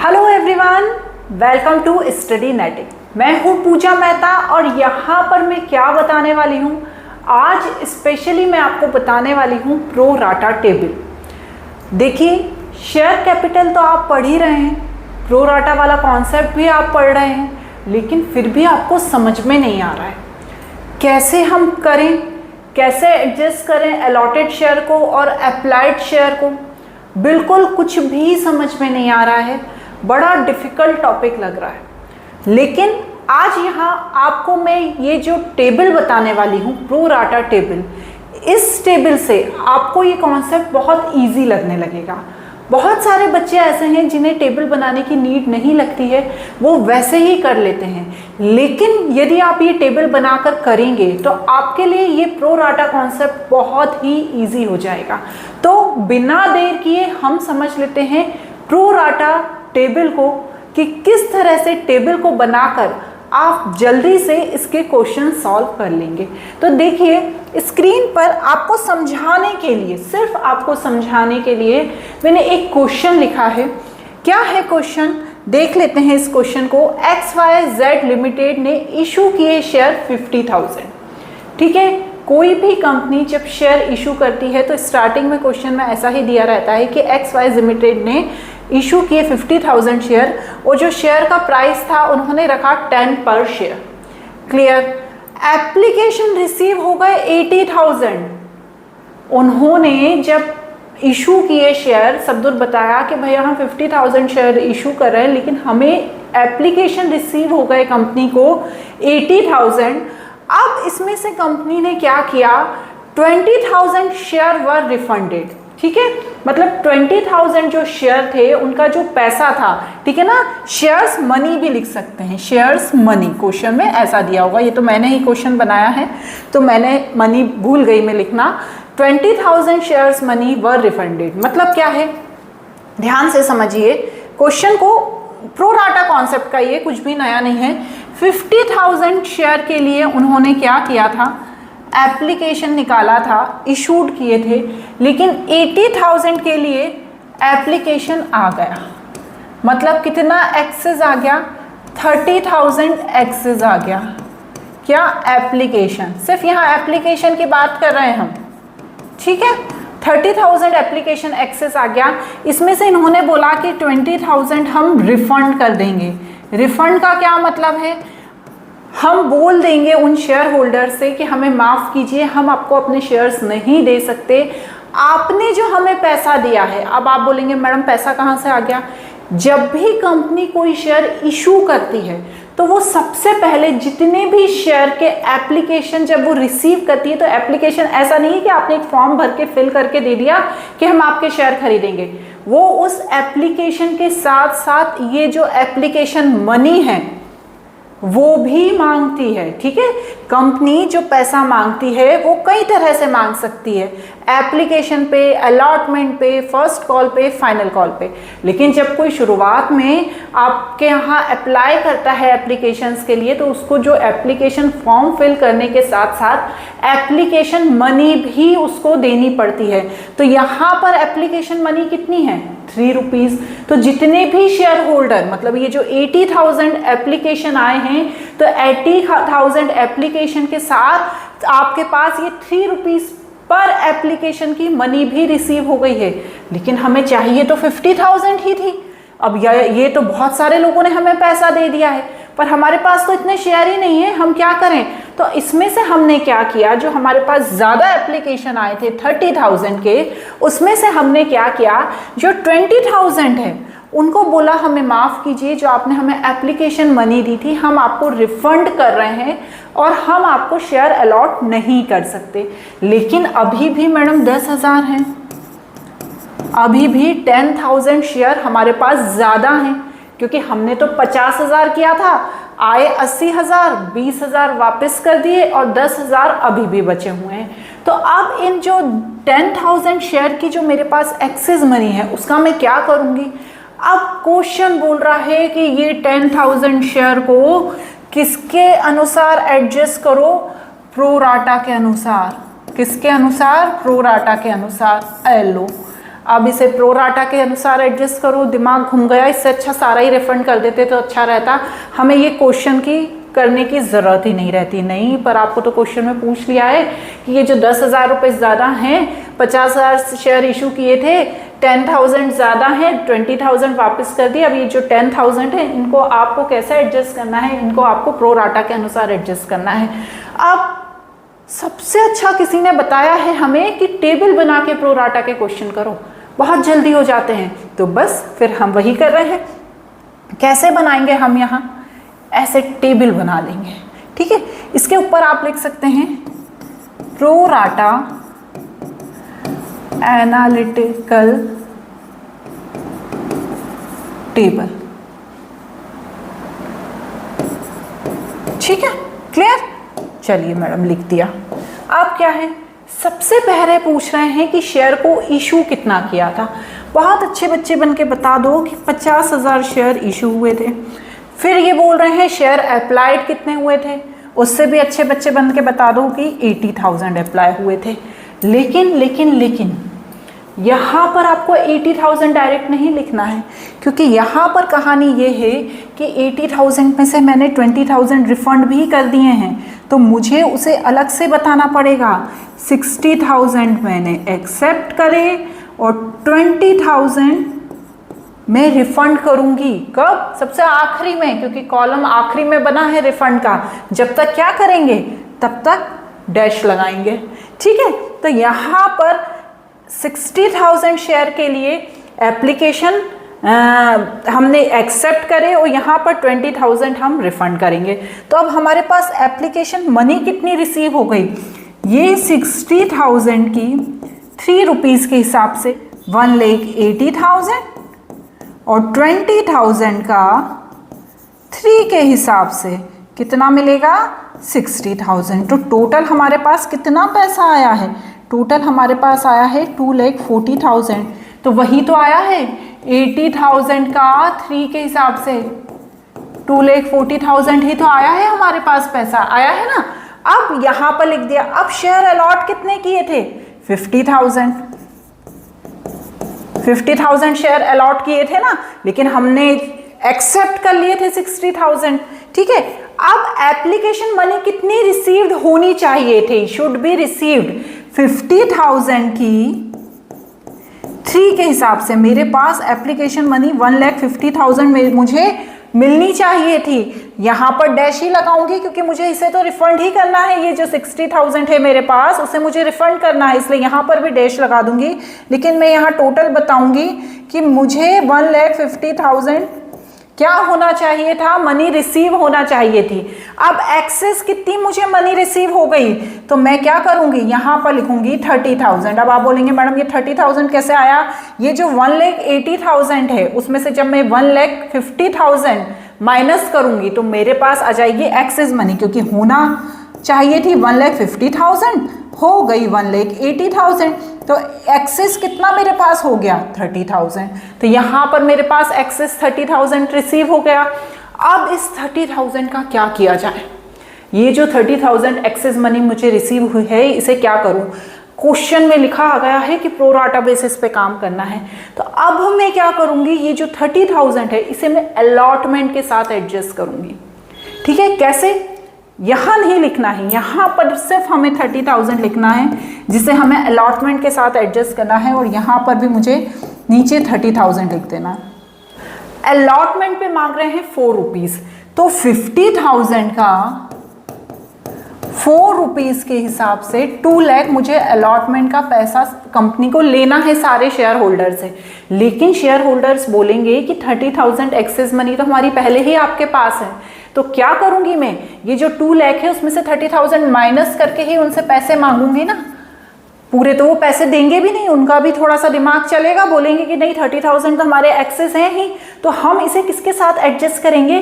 Hello everyone, welcome to study netting. मैं हूँ पूजा मेहता और यहाँ पर मैं क्या बताने वाली हूँ, आज स्पेशली मैं आपको बताने वाली हूँ प्रो राटा टेबल। देखिए, शेयर कैपिटल तो आप पढ़ ही रहे हैं, प्रो राटा वाला कॉन्सेप्ट भी आप पढ़ रहे हैं, लेकिन फिर भी आपको समझ में नहीं आ रहा है कैसे हम करें, कैसे एडजस्ट करें अलॉटेड शेयर को और अप्लाइड शेयर को। बिल्कुल कुछ भी समझ में नहीं आ रहा है, बड़ा डिफ़िकल्ट टॉपिक लग रहा है। लेकिन आज यहाँ आपको मैं ये जो टेबल बताने वाली हूँ, प्रो राटा टेबल, इस टेबल से आपको ये कॉन्सेप्ट बहुत इजी लगने लगेगा। बहुत सारे बच्चे ऐसे हैं जिन्हें टेबल बनाने की नीड नहीं लगती है, वो वैसे ही कर लेते हैं। लेकिन यदि आप ये टेबल बनाकर करेंगे तो आपके लिए ये प्रो राटा कॉन्सेप्ट बहुत ही इजी हो जाएगा। तो बिना देर किए हम समझ लेते हैं प्रो राटा टेबल को कि किस तरह से टेबल को बनाकर आप जल्दी से इसके क्वेश्चन सॉल्व कर लेंगे। तो देखिए, स्क्रीन पर आपको समझाने के लिए, सिर्फ आपको समझाने के लिए मैंने एक क्वेश्चन लिखा है। क्या है क्वेश्चन, देख लेते हैं इस क्वेश्चन को। XYZ लिमिटेड ने इशू किए शेयर 50,000। ठीक है, कोई भी कंपनी जब शेयर इशू करती है तो स्टार्टिंग में क्वेश्चन में ऐसा ही दिया रहता है कि XYZ लिमिटेड ने इशू किए 50,000 शेयर और जो शेयर का प्राइस था उन्होंने रखा 10 पर शेयर। क्लियर। एप्लीकेशन रिसीव हो गए 80,000। उन्होंने जब इशू किए शेयर, सब्दुल बताया कि भैया हम 50,000 शेयर इशू कर रहे हैं, लेकिन हमें एप्लीकेशन रिसीव हो गए कंपनी को 80,000। अब इसमें से कंपनी ने क्या किया, 20,000 शेयर वर रिफंडेड। ठीक है, मतलब 20,000 जो शेयर थे उनका जो पैसा था, ठीक है ना, शेयर्स मनी भी लिख सकते हैं, शेयर्स मनी क्वेश्चन में ऐसा दिया होगा। ये तो मैंने ही क्वेश्चन बनाया है तो मैंने मनी भूल गई मैं लिखना। 20,000 शेयर्स मनी वर रिफंडेड मतलब क्या है, ध्यान से समझिए क्वेश्चन को। प्रो राटा कॉन्सेप्ट का ये कुछ भी नया नहीं है। 50,000 शेयर के लिए उन्होंने क्या किया था, एप्लीकेशन निकाला था, इशूड किए थे, लेकिन 80,000 के लिए एप्लीकेशन आ गया। मतलब कितना एक्सेस आ गया, 30,000 एक्सेस आ गया। क्या, एप्लीकेशन, सिर्फ यहाँ एप्लीकेशन की बात कर रहे हैं हम। ठीक है, 30,000 एप्लीकेशन एक्सेस आ गया। इसमें से इन्होंने बोला कि 20,000 हम रिफंड कर देंगे। रिफंड का क्या मतलब है, हम बोल देंगे उन शेयर होल्डर से कि हमें माफ़ कीजिए, हम आपको अपने शेयर्स नहीं दे सकते, आपने जो हमें पैसा दिया है। अब आप बोलेंगे मैडम पैसा कहाँ से आ गया। जब भी कंपनी कोई शेयर इशू करती है तो वो सबसे पहले जितने भी शेयर के एप्लीकेशन जब वो रिसीव करती है, तो एप्लीकेशन ऐसा नहीं है कि आपने एक फॉर्म भर के फिल करके दे दिया कि हम आपके शेयर खरीदेंगे। वो उस एप्लीकेशन के साथ साथ ये जो एप्लीकेशन मनी है वो भी मांगती है। ठीक है, कंपनी जो पैसा मांगती है वो कई तरह से मांग सकती है, एप्लीकेशन पे, अलॉटमेंट पे, फर्स्ट कॉल पे, फाइनल कॉल पे। लेकिन जब कोई शुरुआत में आपके यहाँ अप्लाई करता है एप्लीकेशंस के लिए, तो उसको जो एप्लीकेशन फॉर्म फिल करने के साथ साथ एप्लीकेशन मनी भी उसको देनी पड़ती है। तो यहाँ पर एप्लीकेशन मनी कितनी है, 3 रुपीज़। तो जितने भी शेयर होल्डर, मतलब ये जो 80,000 एप्लीकेशन आए हैं, तो 80,000 एप्लीकेशन के साथ आपके पास ये 3 रुपीज़ पर एप्लीकेशन की मनी भी रिसीव हो गई है। लेकिन हमें चाहिए तो 50,000 ही थी। अब ये तो बहुत सारे लोगों ने हमें पैसा दे दिया है, पर हमारे पास तो इतने शेयर ही नहीं है, हम क्या करें। तो इसमें से हमने क्या किया, जो हमारे पास ज़्यादा एप्लीकेशन आए थे 30,000 के, उसमें से हमने क्या किया, जो 20,000 है उनको बोला हमें माफ़ कीजिए, जो आपने हमें एप्लीकेशन मनी दी थी हम आपको रिफंड कर रहे हैं और हम आपको शेयर अलॉट नहीं कर सकते। लेकिन अभी भी मैडम 10,000 हैं, अभी भी 10,000 शेयर हमारे पास ज़्यादा हैं, क्योंकि हमने तो 50,000 किया था, आए 80,000, 20,000 वापस कर दिए और 10,000 अभी भी बचे हुए हैं। तो अब इन जो 10,000 शेयर की जो मेरे पास एक्सेस मनी है उसका मैं क्या करूँगी। अब क्वेश्चन बोल रहा है कि ये 10,000 शेयर को किसके अनुसार एडजस्ट करो, प्रो राटा के अनुसार। किसके अनुसार, प्रो राटा के अनुसार। लो अब इसे प्रो राटा के अनुसार एडजस्ट करो, दिमाग घूम गया, इससे अच्छा सारा ही रिफंड कर देते तो अच्छा रहता, हमें ये क्वेश्चन की करने की ज़रूरत ही नहीं रहती। नहीं, पर आपको तो क्वेश्चन में पूछ लिया है कि ये जो 10,000 रुपये ज़्यादा हैं, 50,000 शेयर इशू किए थे, 10,000 ज़्यादा है, 20,000 वापस कर दिए, अब ये जो 10,000 है इनको आपको कैसे एडजस्ट करना है, इनको आपको प्रो राटा के अनुसार एडजस्ट करना है। अब सबसे अच्छा किसी ने बताया है हमें कि टेबल बना के प्रो राटा के क्वेश्चन करो, बहुत जल्दी हो जाते हैं। तो बस फिर हम वही कर रहे हैं। कैसे बनाएंगे हम? यहाँ ऐसे टेबल बना लेंगे, ठीक है। इसके ऊपर आप लिख सकते हैं प्रो राटा एनालिटिकल टेबल, ठीक है, क्लियर। चलिए मैडम लिख दिया। अब क्या है, सबसे पहले पूछ रहे हैं कि शेयर को इशू कितना किया था। बहुत अच्छे बच्चे बन के बता दो कि 50,000 शेयर इशू हुए थे। फिर ये बोल रहे हैं शेयर अप्लाइड कितने हुए थे, उससे भी अच्छे बच्चे बन के बता दो कि 80,000 अप्लाई हुए थे। लेकिन यहाँ पर आपको 80,000 डायरेक्ट नहीं लिखना है, क्योंकि यहाँ पर कहानी ये है कि 80,000 में से मैंने 20,000 रिफंड भी कर दिए हैं, तो मुझे उसे अलग से बताना पड़ेगा। 60,000 मैंने एक्सेप्ट करे और 20,000 मैं रिफंड करूंगी। कब? सबसे आखिरी में, क्योंकि कॉलम आखिरी में बना है रिफंड का। जब तक क्या करेंगे, तब तक डैश लगाएंगे, ठीक है। तो यहाँ पर 60,000 शेयर के लिए एप्लीकेशन हमने एक्सेप्ट करे और यहाँ पर 20,000 हम रिफंड करेंगे। तो अब हमारे पास एप्लीकेशन मनी कितनी रिसीव हो गई, ये 60,000 की 3 रुपीज़ के हिसाब से 1,80,000 और 20,000 का 3 के हिसाब से कितना मिलेगा, 60,000। तो टोटल हमारे पास कितना पैसा आया है, टोटल हमारे पास आया है 2,40,000। तो वही तो आया है 80,000 का 3 के हिसाब से 2,40,000 ही तो आया है हमारे पास पैसा, आया है ना। अब यहाँ पर लिख दिया। अब शेयर अलॉट कितने किए थे, 50,000। 50,000 शेयर अलॉट किए थे ना, लेकिन हमने एक्सेप्ट कर लिए थे 60,000, ठीक है। अब एप्लीकेशन मनी कितनी रिसीव्ड होनी चाहिए थी, शुड बी रिसीव्ड 50,000 की 3 के हिसाब से मेरे पास एप्लीकेशन मनी 1,50,000 मुझे मिलनी चाहिए थी। यहाँ पर डैश ही लगाऊंगी क्योंकि मुझे इसे तो रिफंड ही करना है। ये जो 60,000 है मेरे पास उसे मुझे रिफंड करना है, इसलिए यहाँ पर भी डैश लगा दूंगी। लेकिन मैं यहाँ टोटल बताऊंगी कि मुझे 1,50,000 क्या होना चाहिए था, मनी रिसीव होना चाहिए थी। अब एक्सेस कितनी मुझे मनी रिसीव हो गई, तो मैं क्या करूंगी, यहाँ पर लिखूंगी 30,000। अब आप बोलेंगे मैडम ये 30,000 कैसे आया, ये जो 1,80,000 है उसमें से जब मैं 1,50,000 माइनस करूंगी तो मेरे पास आ जाएगी एक्सेस मनी, क्योंकि होना चाहिए थी 1,50,000, हो गई 1,80,000। तो एक्सेस कितना मेरे पास हो गया, 30,000। तो यहाँ पर मेरे पास एक्सेस 30,000 रिसीव हो गया। अब इस 30,000 का क्या किया जाए, ये जो 30,000 एक्सेस मनी मुझे रिसीव हुई है इसे क्या करूँ। क्वेश्चन में लिखा आ गया है कि प्रो राटा बेसिस पे काम करना है। तो अब मैं क्या करूँगी, ये जो 30,000 है इसे मैं अलॉटमेंट के साथ एडजस्ट करूँगी, ठीक है। कैसे, यहाँ नहीं लिखना है, यहाँ पर सिर्फ हमें 30,000 लिखना है जिसे हमें अलॉटमेंट के साथ एडजस्ट करना है, और यहाँ पर भी मुझे नीचे 30,000 लिख देना है। अलॉटमेंट पे मांग रहे हैं 4 रुपीज़, तो 50,000 का 4 रुपीज़ के हिसाब से 2 लाख मुझे अलॉटमेंट का पैसा कंपनी को लेना है सारे शेयर होल्डर से। लेकिन शेयर होल्डर्स बोलेंगे कि 30,000 एक्सेस मनी तो हमारी पहले ही आपके पास है, तो क्या करूंगी मैं, ये जो 2 लाख है उसमें से 30,000 माइनस करके ही उनसे पैसे मांगूंगी ना। पूरे तो वो पैसे देंगे भी नहीं, उनका भी थोड़ा सा दिमाग चलेगा, बोलेंगे कि नहीं 30,000 तो हमारे एक्सेस हैं ही। तो हम इसे किसके साथ एडजस्ट करेंगे,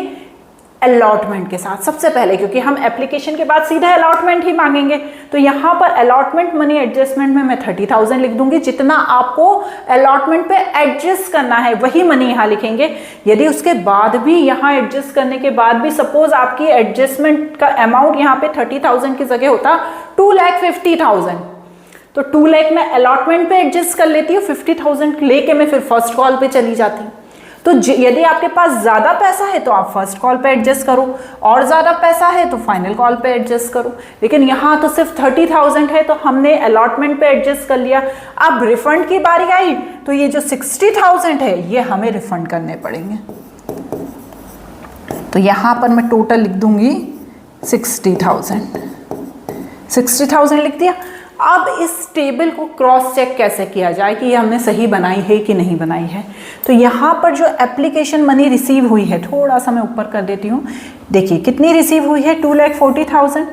अलॉटमेंट के साथ सबसे पहले, क्योंकि हम एप्लीकेशन के बाद सीधा अलॉटमेंट ही मांगेंगे। तो यहाँ पर अलॉटमेंट मनी एडजस्टमेंट में मैं 30,000 लिख दूंगी। जितना आपको अलॉटमेंट पे एडजस्ट करना है वही मनी यहाँ लिखेंगे। यदि उसके बाद भी यहाँ एडजस्ट करने के बाद भी सपोज आपकी एडजस्टमेंट का अमाउंट यहाँ पे 30,000 की जगह होता 2,50,000, तो 2 लाख मैं अलॉटमेंट पे एडजस्ट कर लेती हूँ, 50,000 लेके मैं फिर फर्स्ट कॉल पे चली जाती हूँ। तो यदि आपके पास ज़्यादा पैसा है तो आप फर्स्ट कॉल पे एडजस्ट करो, और ज़्यादा पैसा है तो फाइनल कॉल पे एडजस्ट करो। लेकिन यहाँ तो सिर्फ 30,000 है तो हमने अलॉटमेंट पे एडजस्ट कर लिया। अब रिफंड की बारी आई तो ये जो 60,000 है ये हमें रिफंड करने पड़ेंगे। तो यहाँ पर मैं टोटल लिख दूंगी 60,000 लिख दिया। अब इस टेबल को क्रॉस चेक कैसे किया जाए कि ये हमने सही बनाई है कि नहीं बनाई है। तो यहाँ पर जो एप्लीकेशन मनी रिसीव हुई है, थोड़ा सा मैं ऊपर कर देती हूँ, देखिए कितनी रिसीव हुई है, 2,40,000।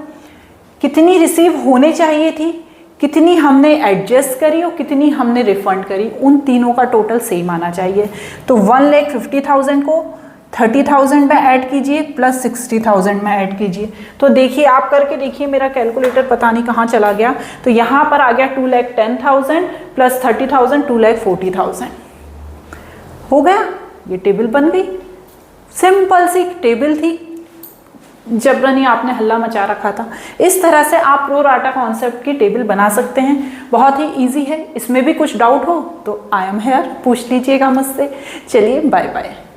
कितनी रिसीव होने चाहिए थी, कितनी हमने एडजस्ट करी और कितनी हमने रिफंड करी, उन तीनों का टोटल सेम आना चाहिए। तो 1,50,000 को 30,000 में ऐड कीजिए प्लस 60,000 में ऐड कीजिए। तो देखिए आप करके देखिए, मेरा कैलकुलेटर पता नहीं कहाँ चला गया। तो यहाँ पर आ गया 2,10,000 प्लस 30,000, 2,40,000 हो गया। ये टेबल बन गई, सिंपल सी टेबल थी, जबरनी आपने हल्ला मचा रखा था। इस तरह से आप प्रो राटा कॉन्सेप्ट की टेबल बना सकते हैं, बहुत ही इजी है। इसमें भी कुछ डाउट हो तो आई एम हेयर, पूछ लीजिएगा मुझसे। चलिए बाय बाय।